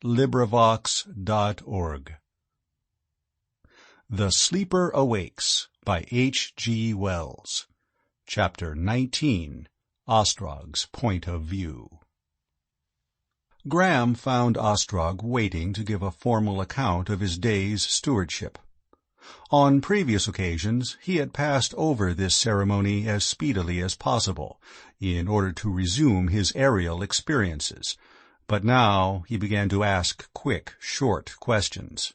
LibriVox.org. The Sleeper Awakes by H.G.Wells. Chapter 19. Ostrog's Point of View. Graham found Ostrog waiting to give a formal account of his day's stewardship. On previous occasions he had passed over this ceremony as speedily as possible, in order to resume his aerial experiences, but now he began to ask quick, short questions.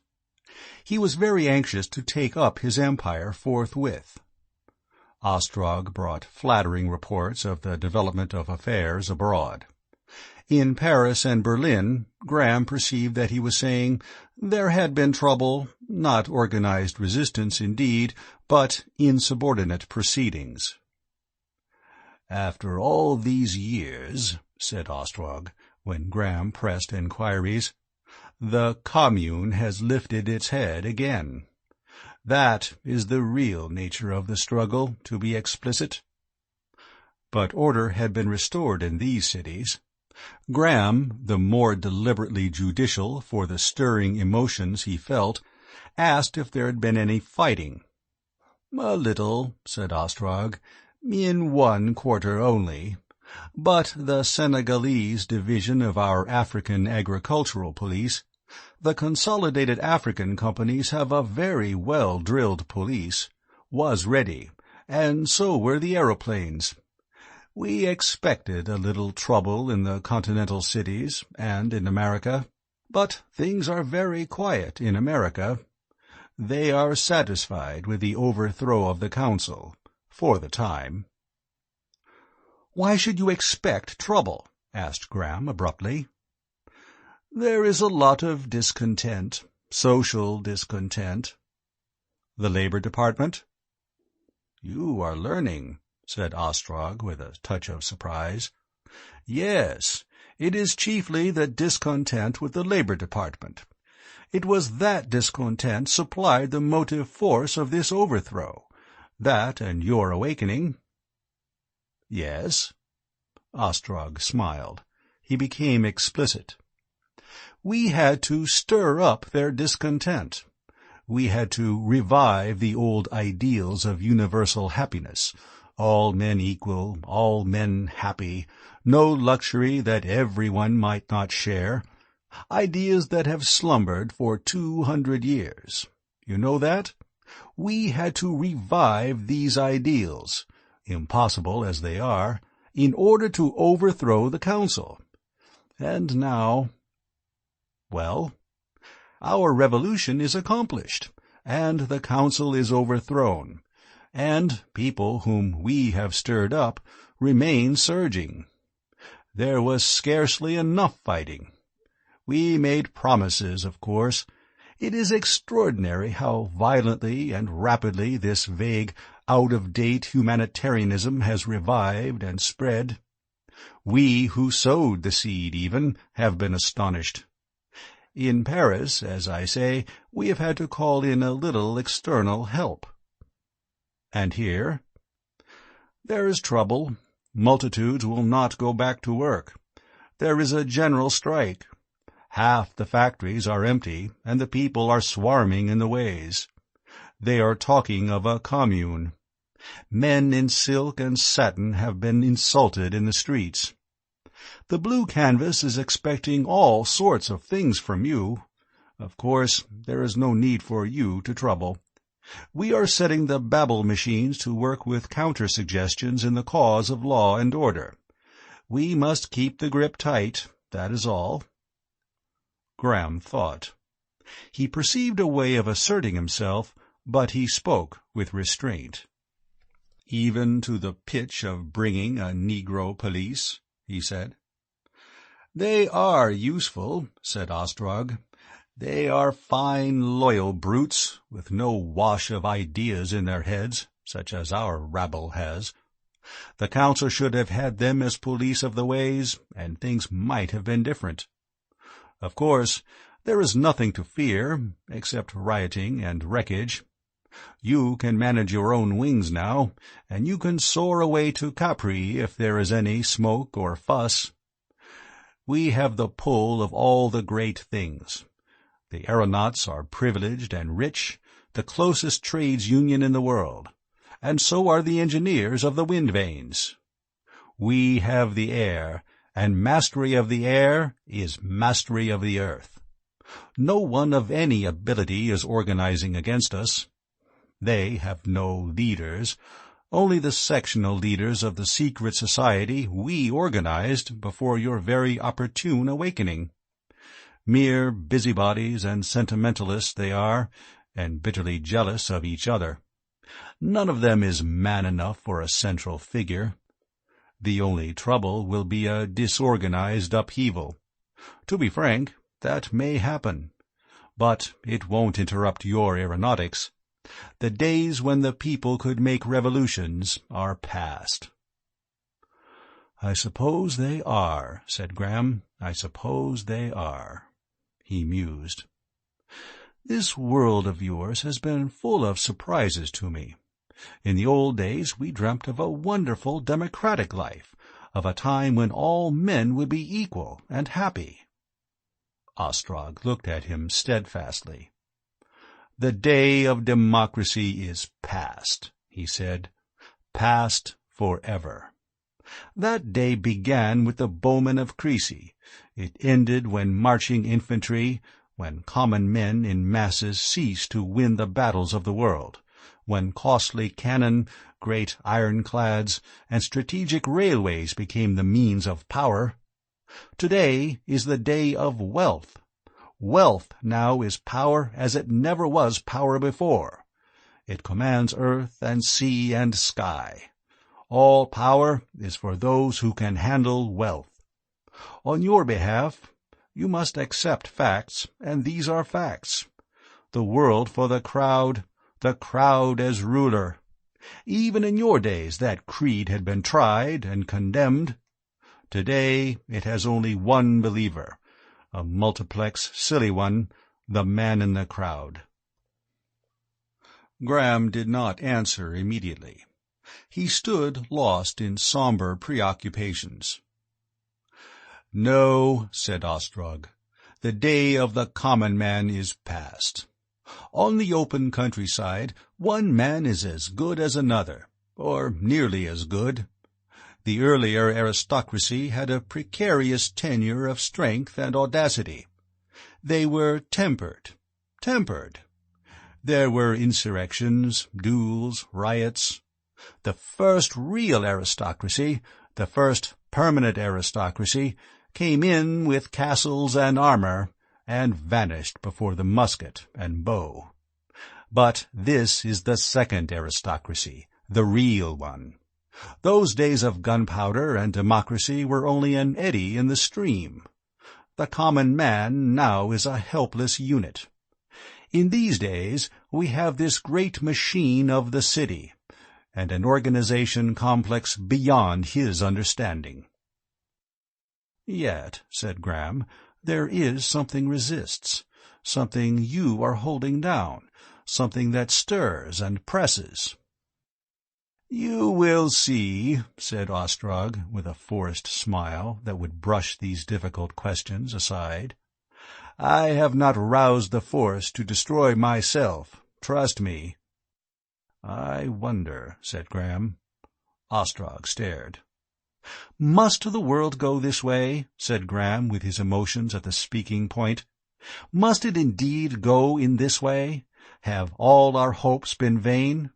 He was very anxious to take up his empire forthwith. Ostrog brought flattering reports of the development of affairs abroad. In Paris and Berlin, Graham perceived that he was saying there had been trouble, not organized resistance indeed, but insubordinate proceedings. "After all these years," said Ostrog, when Graham pressed enquiries, "the Commune has lifted its head again. That is the real nature of the struggle, to be explicit." But order had been restored in these cities. Graham, the more deliberately judicial for the stirring emotions he felt, asked if there had been any fighting. "A little," said Ostrog, "in one quarter only. But the Senegalese division of our African Agricultural Police, the Consolidated African Companies have a very well-drilled police, was ready, and so were the aeroplanes. We expected a little trouble in the continental cities and in America, but things are very quiet in America. They are satisfied with the overthrow of the Council, for the time." "Why should you expect trouble?" asked Graham abruptly. "There is a lot of discontent, social discontent." "The Labor Department?" "You are learning," said Ostrog with a touch of surprise. "Yes, it is chiefly the discontent with the Labor Department. It was that discontent supplied the motive force of this overthrow, that and your awakening." "Yes?" Ostrog smiled. He became explicit. "We had to stir up their discontent. We had to revive the old ideals of universal happiness, all men equal, all men happy, no luxury that everyone might not share, ideas that have slumbered for 200 years. You know that? We had to revive these ideals, impossible as they are, in order to overthrow the Council. And now—" "Well?" "Our revolution is accomplished, and the Council is overthrown, and people whom we have stirred up remain surging. There was scarcely enough fighting. We made promises, of course. It is extraordinary how violently and rapidly this vague, out-of-date humanitarianism has revived and spread. We who sowed the seed, even, have been astonished. In Paris, as I say, we have had to call in a little external help." "And here?" "There is trouble. Multitudes will not go back to work. There is a general strike. Half the factories are empty, and the people are swarming in the ways. They are talking of a commune. Men in silk and satin have been insulted in the streets. The blue canvas is expecting all sorts of things from you. Of course, there is no need for you to trouble. We are setting the Babel machines to work with counter-suggestions in the cause of law and order. We must keep the grip tight, that is all." Graham thought. He perceived a way of asserting himself, but he spoke with restraint. "Even to the pitch of bringing a Negro police?" he said. "They are useful," said Ostrog. "They are fine, loyal brutes, with no wash of ideas in their heads, such as our rabble has. The Council should have had them as police of the ways, and things might have been different. Of course, there is nothing to fear, except rioting and wreckage. You can manage your own wings now, and you can soar away to Capri if there is any smoke or fuss. We have the pull of all the great things. The aeronauts are privileged and rich, the closest trades union in the world, and so are the engineers of the wind vanes. We have the air, and mastery of the air is mastery of the earth. No one of any ability is organizing against us. They have no leaders, only the sectional leaders of the secret society we organized before your very opportune awakening. Mere busybodies and sentimentalists they are, and bitterly jealous of each other. None of them is man enough for a central figure. The only trouble will be a disorganized upheaval. To be frank, that may happen. But it won't interrupt your aeronautics. The days when the people could make revolutions are past. "I suppose they are," said Graham. "I suppose they are." He mused. "This world of yours has been full of surprises to me. In the old days we dreamt of a wonderful democratic life, of a time when all men would be equal and happy." Ostrog looked at him steadfastly. "The day of democracy is past," he said. "Past forever. That day began with the bowmen of Crécy. It ended when marching infantry, when common men in masses ceased to win the battles of the world, when costly cannon, great ironclads, and strategic railways became the means of power. Today is the day of wealth. Wealth now is power as it never was power before. It commands earth and sea and sky. All power is for those who can handle wealth. On your behalf, you must accept facts, and these are facts. The world for the crowd as ruler. Even in your days that creed had been tried and condemned. Today it has only one believer, a multiplex, silly one, the man in the crowd." Graham did not answer immediately. He stood lost in somber preoccupations. "No," said Ostrog, "the day of the common man is past. On the open countryside, one man is as good as another, or nearly as good. The earlier aristocracy had a precarious tenure of strength and audacity. They were tempered. There were insurrections, duels, riots. The first real aristocracy, the first permanent aristocracy, came in with castles and armor, and vanished before the musket and bow. But this is the second aristocracy, the real one. Those days of gunpowder and democracy were only an eddy in the stream. The common man now is a helpless unit. In these days we have this great machine of the city, and an organization complex beyond his understanding." "Yet," said Graham, "there is something resists, something you are holding down, something that stirs and presses." "You will see," said Ostrog, with a forced smile that would brush these difficult questions aside. "I have not roused the force to destroy myself, trust me." "I wonder," said Graham. Ostrog stared. "Must the world go this way?" said Graham, with his emotions at the speaking point. "Must it indeed go in this way? Have all our hopes been vain?"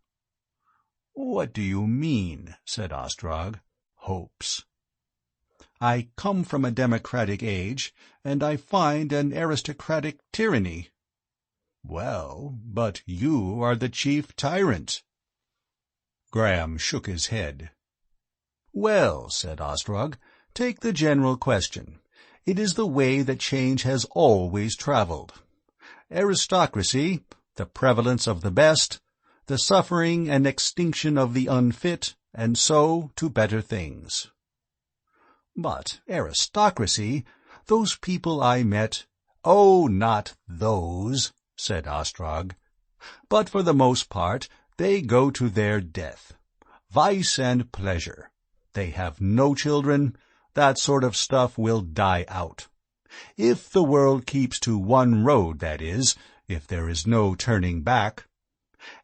"What do you mean?" said Ostrog. "Hopes?" "I come from a democratic age, and I find an aristocratic tyranny." "Well, but you are the chief tyrant." Graham shook his head. "Well," said Ostrog, "take the general question. It is the way that change has always travelled. Aristocracy, the prevalence of the best, the suffering and extinction of the unfit, and so to better things." "But aristocracy, those people I met—" "Oh, not those," said Ostrog. "But for the most part they go to their death. Vice and pleasure. They have no children, That sort of stuff will die out. If the world keeps to one road, that is, if there is no turning back.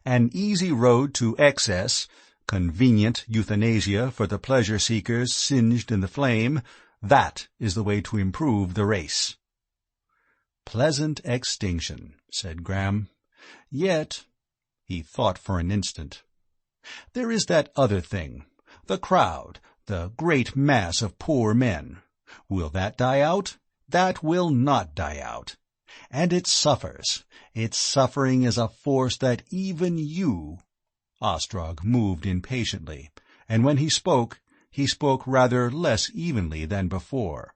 An easy road to excess, convenient euthanasia for the pleasure-seekers singed in the flame, that is the way to improve the race." "Pleasant extinction," said Graham. "Yet—" He thought for an instant. "There is that other thing, the crowd, the great mass of poor men. Will that die out? That will not die out. And it suffers. Its suffering is a force that even you—" Ostrog moved impatiently, and when he spoke rather less evenly than before.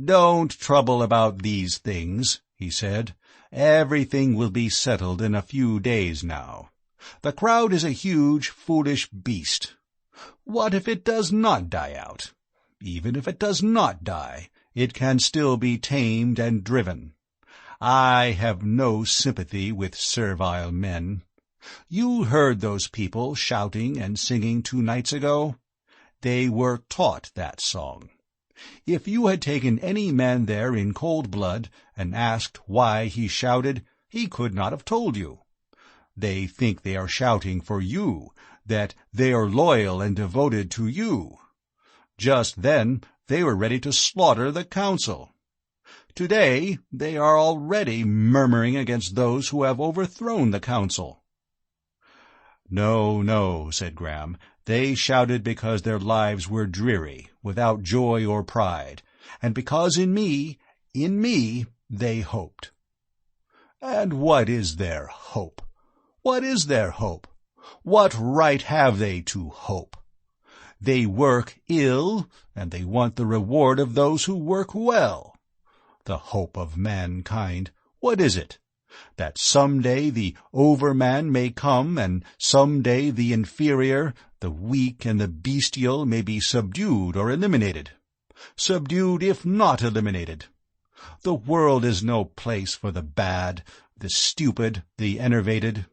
"Don't trouble about these things," he said. "Everything will be settled in a few days now. The crowd is a huge, foolish beast. What if it does not die out? Even if it does not die, it can still be tamed and driven. I have no sympathy with servile men. You heard those people shouting and singing 2 nights ago? They were taught that song. If you had taken any man there in cold blood and asked why he shouted, he could not have told you. They think they are shouting for you, that they are loyal and devoted to you. Just then they were ready to slaughter the council. Today they are already murmuring against those who have overthrown the council." "No, no," said Graham. "They shouted because their lives were dreary, without joy or pride, and because in me, they hoped." "And what is their hope? What is their hope? What right have they to hope? They work ill, and they want the reward of those who work well. The hope of mankind, what is it? That some day the overman may come, and some day the inferior, the weak and the bestial may be subdued or eliminated. Subdued if not eliminated. The world is no place for the bad, the stupid, the enervated.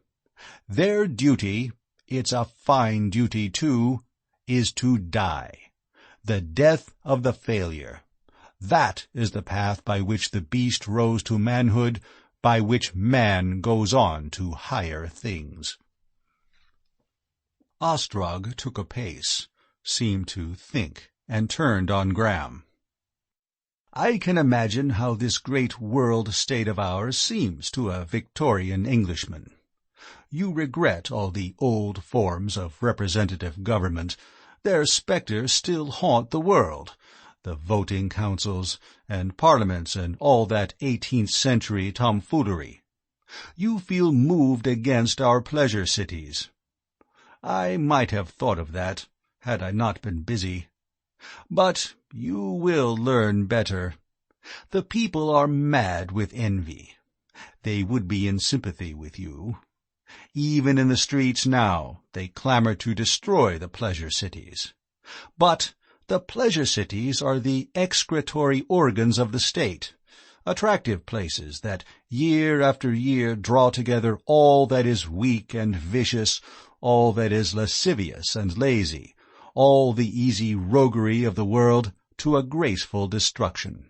Their duty, it's a fine duty too, is to die. The death of the failure. That is the path by which the beast rose to manhood, by which man goes on to higher things." Ostrog took a pace, seemed to think, and turned on Graham. "I can imagine how this great world state of ours seems to a Victorian Englishman. You regret all the old forms of representative government. Their spectres still haunt the world, the voting councils and parliaments and all that 18th-century tomfoolery. You feel moved against our pleasure cities. I might have thought of that, had I not been busy. But you will learn better. The people are mad with envy. They would be in sympathy with you. Even in the streets now they clamor to destroy the pleasure cities. But the pleasure cities are the excretory organs of the state, attractive places that year after year draw together all that is weak and vicious, all that is lascivious and lazy, all the easy roguery of the world to a graceful destruction.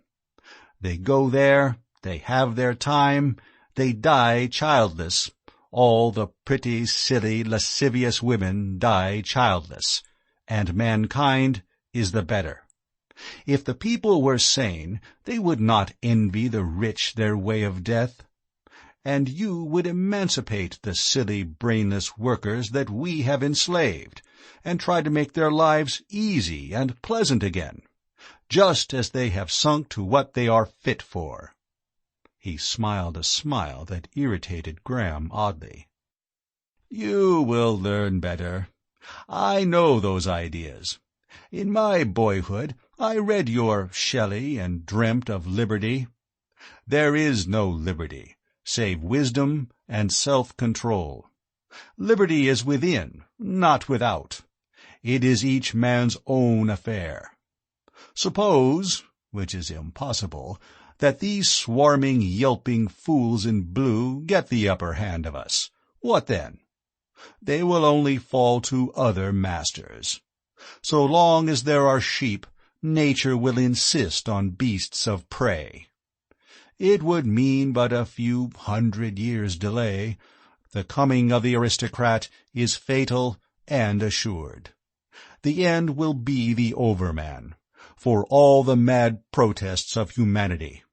They go there, they have their time, they die childless. All the pretty, silly, lascivious women die childless, and mankind is the better. If the people were sane, they would not envy the rich their way of death. And you would emancipate the silly, brainless workers that we have enslaved, and try to make their lives easy and pleasant again, just as they have sunk to what they are fit for." He smiled a smile that irritated Graham oddly. "You will learn better. I know those ideas. In my boyhood I read your Shelley and dreamt of liberty. There is no liberty, save wisdom and self-control. Liberty is within, not without. It is each man's own affair. Suppose, which is impossible, that these swarming, yelping fools in blue get the upper hand of us. What then? They will only fall to other masters. So long as there are sheep, nature will insist on beasts of prey. It would mean but a few 100 years' delay. The coming of the aristocrat is fatal and assured. The end will be the Overman, for all the mad protests of humanity.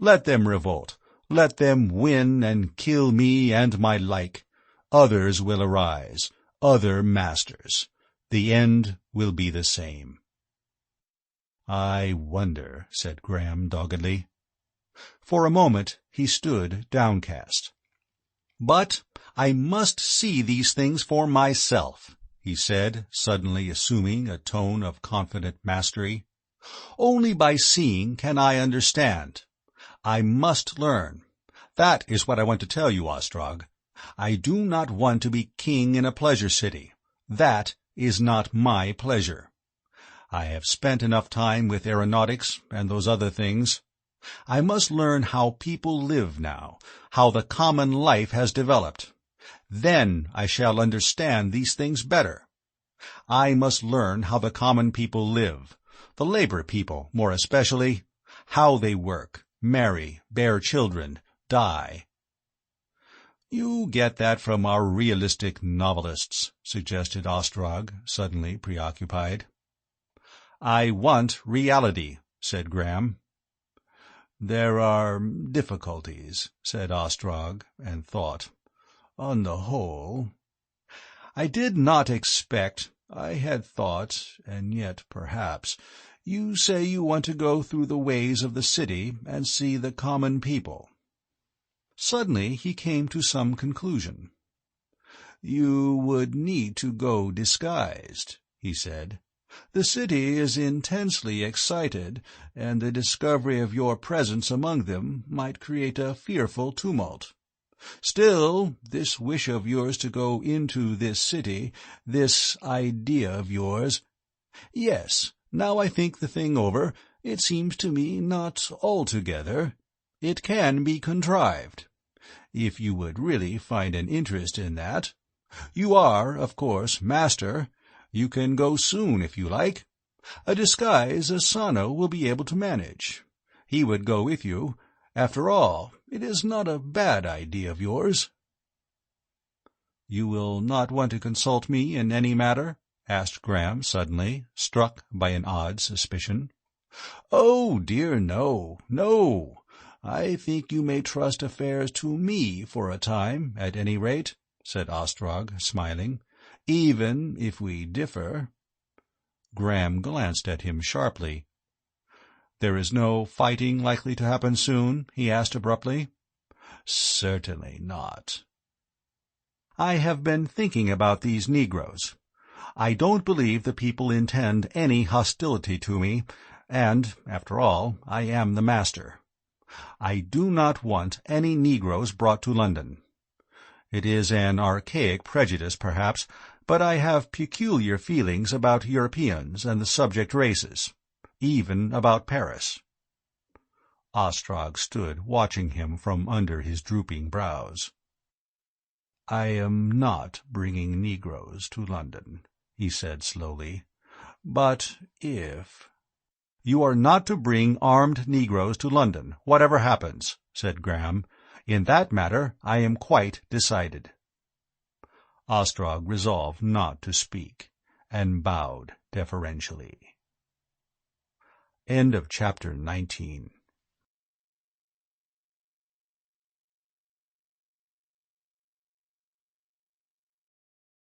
Let them revolt. Let them win and kill me and my like. Others will arise, other masters. The end will be the same. "I wonder," said Graham doggedly. For a moment he stood downcast. "But I must see these things for myself," he said, suddenly assuming a tone of confident mastery. "Only by seeing can I understand. I must learn. That is what I want to tell you, Ostrog. I do not want to be king in a pleasure city. That is not my pleasure. I have spent enough time with aeronautics and those other things. I must learn how people live now, how the common life has developed. Then I shall understand these things better. I must learn how the common people live, the labor people more especially, how they work, marry, bear children, die." "You get that from our realistic novelists," suggested Ostrog, suddenly preoccupied. "I want reality," said Graham. "There are difficulties," said Ostrog, and thought. "On the whole, I did not expect, I had thought, and yet perhaps, you say you want to go through the ways of the city and see the common people." Suddenly he came to some conclusion. "You would need to go disguised," he said. "The city is intensely excited, and the discovery of your presence among them might create a fearful tumult. Still, this wish of yours to go into this city, this idea of yours— Yes, now I think the thing over, it seems to me not altogether. It can be contrived. If you would really find an interest in that. You are, of course, master. You can go soon if you like. A disguise Asano will be able to manage. He would go with you. After all, it is not a bad idea of yours." "You will not want to consult me in any matter?" asked Graham suddenly, struck by an odd suspicion. "Oh, dear, no, no. I think you may trust affairs to me for a time, at any rate," said Ostrog, smiling. "Even if we differ." Graham glanced at him sharply. "There is no fighting likely to happen soon?" he asked abruptly. "Certainly not." "I have been thinking about these Negroes. I don't believe the people intend any hostility to me, and, after all, I am the master. I do not want any Negroes brought to London. It is an archaic prejudice, perhaps, but I have peculiar feelings about Europeans and the subject races, even about Paris." Ostrog stood watching him from under his drooping brows. "I am not bringing Negroes to London," he said slowly. "But if—" "You are not to bring armed Negroes to London, whatever happens," said Graham. "In that matter I am quite decided." Ostrog resolved not to speak, and bowed deferentially. End of Chapter 19.